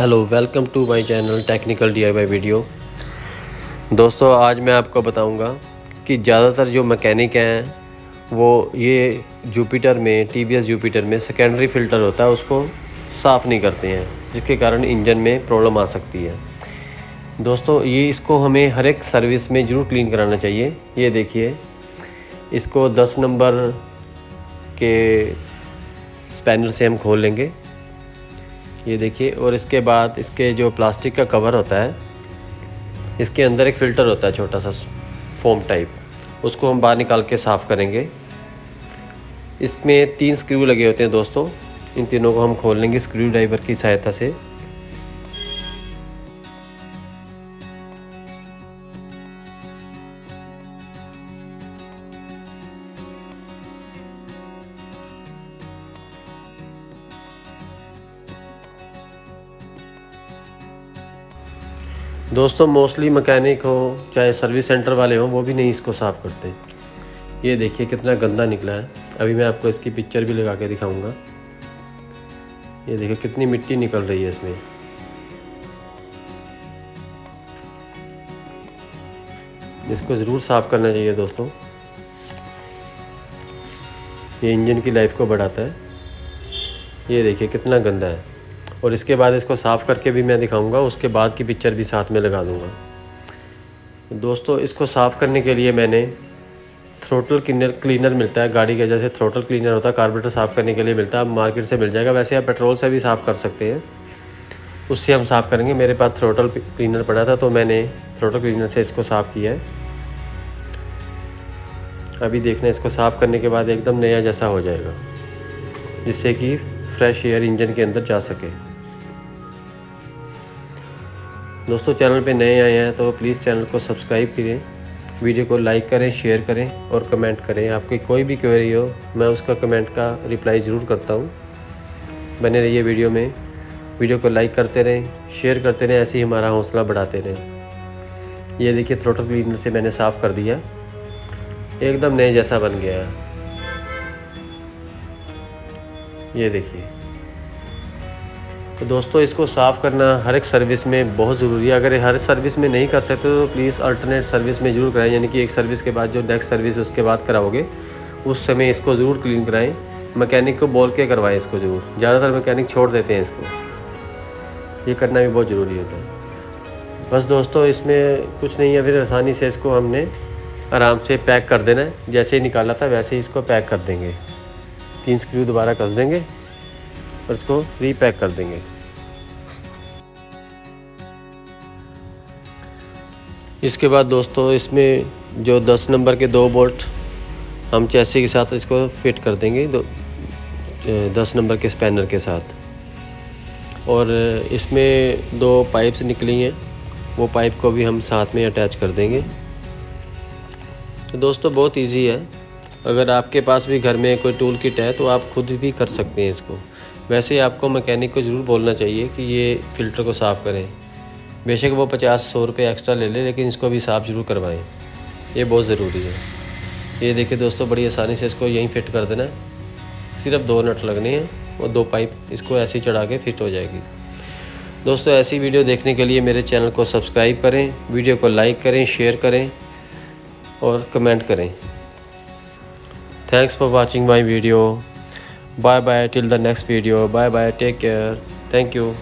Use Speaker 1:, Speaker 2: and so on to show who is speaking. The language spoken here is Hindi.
Speaker 1: Hello, welcome to my channel technical DIY video. दोस्तों, आज मैं आपको बताऊंगा कि ज़्यादातर जो मैकेनिक हैं वो ये जुपिटर में TVS जुपिटर में सेकेंडरी फ़िल्टर होता है उसको साफ़ नहीं करते हैं, जिसके कारण इंजन में प्रॉब्लम आ सकती है। दोस्तों, ये इसको हमें हर एक सर्विस में ज़रूर क्लीन कराना चाहिए। ये देखिए, इसको 10 नंबर के स्पैनर से हम खोल लेंगे। ये देखिए, और इसके बाद इसके जो प्लास्टिक का कवर होता है, इसके अंदर एक फ़िल्टर होता है छोटा सा फोम टाइप, उसको हम बाहर निकाल के साफ़ करेंगे। इसमें 3 स्क्रू लगे होते हैं दोस्तों, इन तीनों को हम खोल लेंगे स्क्रू ड्राइवर की सहायता से। दोस्तों, मोस्टली मैकेनिक हो चाहे सर्विस सेंटर वाले हों, वो भी नहीं इसको साफ़ करते। ये देखिए कितना गंदा निकला है। अभी मैं आपको इसकी पिक्चर भी लगा के दिखाऊंगा। ये देखिए कितनी मिट्टी निकल रही है इसमें। इसको ज़रूर साफ़ करना चाहिए दोस्तों, ये इंजन की लाइफ को बढ़ाता है। ये देखिए कितना गंदा है, और इसके बाद इसको साफ़ करके भी मैं दिखाऊंगा, उसके बाद की पिक्चर भी साथ में लगा दूंगा। दोस्तों, इसको साफ़ करने के लिए मैंने थ्रोटल क्लीनर मिलता है, गाड़ी के जैसे थ्रोटल क्लीनर होता है, कार्बोरेटर साफ़ करने के लिए मिलता है, मार्केट से मिल जाएगा। वैसे आप पेट्रोल से भी साफ़ कर सकते हैं, उससे हम साफ़ करेंगे। मेरे पास थ्रोटल क्लीनर पड़ा था तो मैंने थ्रोटल क्लीनर से इसको साफ़ किया है। अभी देखना, इसको साफ़ करने के बाद एकदम नया जैसा हो जाएगा, जिससे कि फ्रेश एयर इंजन के अंदर जा सके। दोस्तों, चैनल पे नए आए हैं तो प्लीज़ चैनल को सब्सक्राइब करें, वीडियो को लाइक करें, शेयर करें और कमेंट करें। आपकी कोई भी क्वेरी हो, मैं उसका कमेंट का रिप्लाई ज़रूर करता हूँ। बने रहिए वीडियो में, वीडियो को लाइक करते रहें, शेयर करते रहें, ऐसे ही हमारा हौसला बढ़ाते रहें। ये देखिए, थ्रोटल क्लीनर से मैंने साफ़ कर दिया, एकदम नए जैसा बन गया है। ये देखिए। तो दोस्तों, इसको साफ़ करना हर एक सर्विस में बहुत ज़रूरी है। अगर हर सर्विस में नहीं कर सकते तो प्लीज़ अल्टरनेट सर्विस में ज़रूर कराएं, यानी कि एक सर्विस के बाद जो नेक्स्ट सर्विस उसके बाद कराओगे उस समय इसको ज़रूर क्लीन कराएं। मैकेनिक को बोल के करवाएं इसको ज़रूर। ज़्यादातर मैकेनिक छोड़ देते हैं इसको, ये करना भी बहुत ज़रूरी होता है। बस दोस्तों, इसमें कुछ नहीं है, फिर आसानी से इसको हमने आराम से पैक कर देना है। जैसे ही निकाला था वैसे ही इसको पैक कर देंगे। 3 स्क्रू दोबारा कस देंगे और इसको रीपैक कर देंगे। इसके बाद दोस्तों, इसमें जो 10 नंबर के 2 बोल्ट हम चैसी के साथ इसको फिट कर देंगे, 10 नंबर के स्पैनर के साथ। और इसमें 2 पाइप्स निकली हैं, वो पाइप को भी हम साथ में अटैच कर देंगे। तो दोस्तों, बहुत इजी है। अगर आपके पास भी घर में कोई टूल किट है तो आप खुद भी कर सकते हैं इसको। वैसे आपको मैकेनिक को ज़रूर बोलना चाहिए कि ये फ़िल्टर को साफ़ करें। बेशक वो 50-100 रुपये एक्स्ट्रा ले ले, लेकिन इसको भी साफ़ ज़रूर करवाएं, ये बहुत ज़रूरी है। ये देखिए दोस्तों, बड़ी आसानी से इसको यहीं फिट कर देना है। सिर्फ 2 नट लगने हैं और 2 पाइप, इसको ऐसे ही चढ़ा के फिट हो जाएगी। दोस्तों, ऐसी वीडियो देखने के लिए मेरे चैनल को सब्सक्राइब करें, वीडियो को लाइक करें, शेयर करें और कमेंट करें। Thanks for watching my video. Bye bye till the next video. Bye bye. Take care. Thank you.